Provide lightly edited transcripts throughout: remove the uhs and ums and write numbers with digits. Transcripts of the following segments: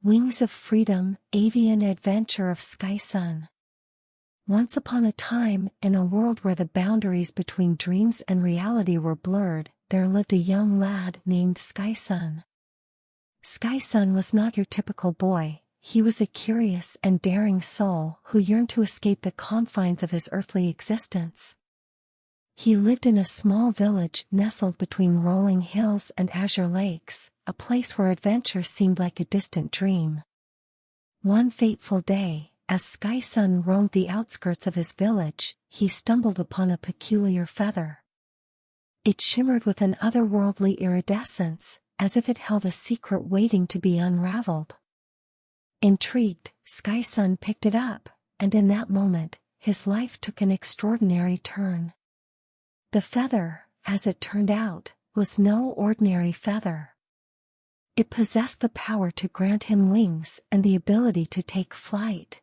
Wings of Freedom, Avian Adventure of Skyson. Once upon a time, in a world where the boundaries between dreams and reality were blurred, there lived a young lad named Skyson. Skyson was not your typical boy. He was a curious and daring soul who yearned to escape the confines of his earthly existence. He lived in a small village nestled between rolling hills and azure lakes, a place where adventure seemed like a distant dream. One fateful day, as Skyson roamed the outskirts of his village, he stumbled upon a peculiar feather. It shimmered with an otherworldly iridescence, as if it held a secret waiting to be unraveled. Intrigued, Skyson picked it up, and in that moment, his life took an extraordinary turn. The feather, as it turned out, was no ordinary feather. It possessed the power to grant him wings and the ability to take flight.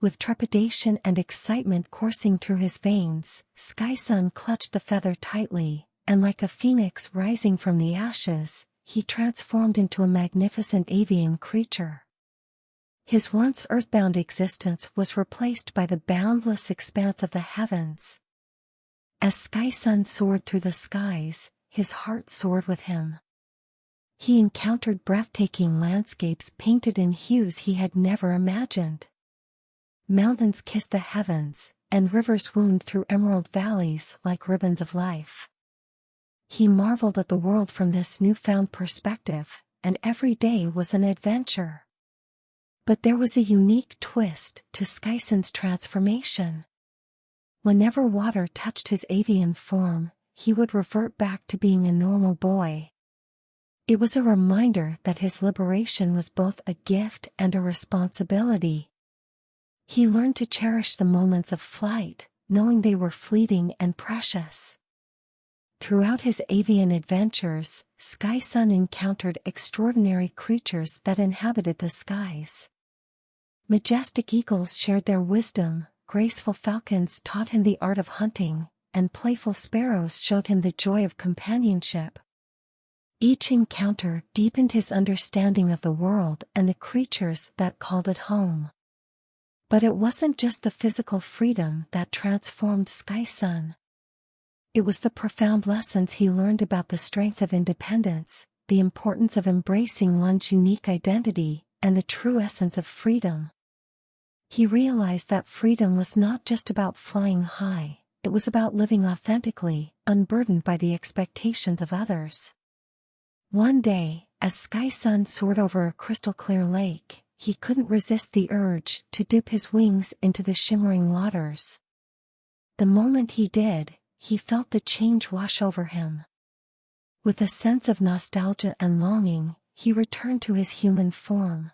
With trepidation and excitement coursing through his veins, Skyson clutched the feather tightly, and like a phoenix rising from the ashes, he transformed into a magnificent avian creature. His once earthbound existence was replaced by the boundless expanse of the heavens. As Skyson soared through the skies, his heart soared with him. He encountered breathtaking landscapes painted in hues he had never imagined. Mountains kissed the heavens, and rivers wound through emerald valleys like ribbons of life. He marveled at the world from this newfound perspective, and every day was an adventure. But there was a unique twist to Skyson's transformation. Whenever water touched his avian form, he would revert back to being a normal boy. It was a reminder that his liberation was both a gift and a responsibility. He learned to cherish the moments of flight, knowing they were fleeting and precious. Throughout his avian adventures, Skyson encountered extraordinary creatures that inhabited the skies. Majestic eagles shared their wisdom, graceful falcons taught him the art of hunting, and playful sparrows showed him the joy of companionship. Each encounter deepened his understanding of the world and the creatures that called it home. But it wasn't just the physical freedom that transformed Skyson. It was the profound lessons he learned about the strength of independence, the importance of embracing one's unique identity, and the true essence of freedom. He realized that freedom was not just about flying high, it was about living authentically, unburdened by the expectations of others. One day, as Skyson soared over a crystal-clear lake, he couldn't resist the urge to dip his wings into the shimmering waters. The moment he did, he felt the change wash over him. With a sense of nostalgia and longing, he returned to his human form.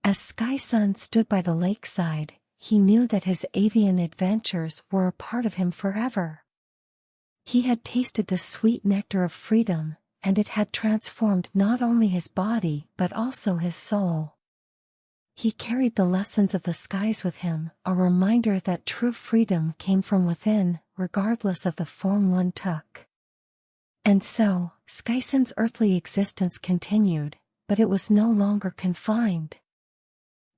As Skyson stood by the lakeside, he knew that his avian adventures were a part of him forever. He had tasted the sweet nectar of freedom, and it had transformed not only his body but also his soul. He carried the lessons of the skies with him, a reminder that true freedom came from within, regardless of the form one took. And so, Skyson's earthly existence continued, but it was no longer confined.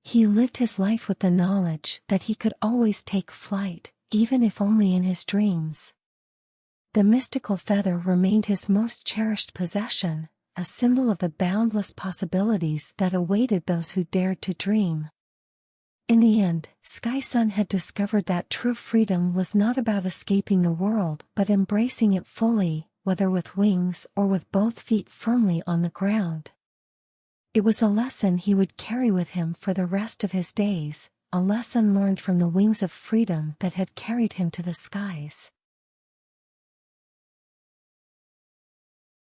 He lived his life with the knowledge that he could always take flight, even if only in his dreams. The mystical feather remained his most cherished possession, a symbol of the boundless possibilities that awaited those who dared to dream. In the end, Skyson had discovered that true freedom was not about escaping the world but embracing it fully, whether with wings or with both feet firmly on the ground. It was a lesson he would carry with him for the rest of his days, a lesson learned from the wings of freedom that had carried him to the skies.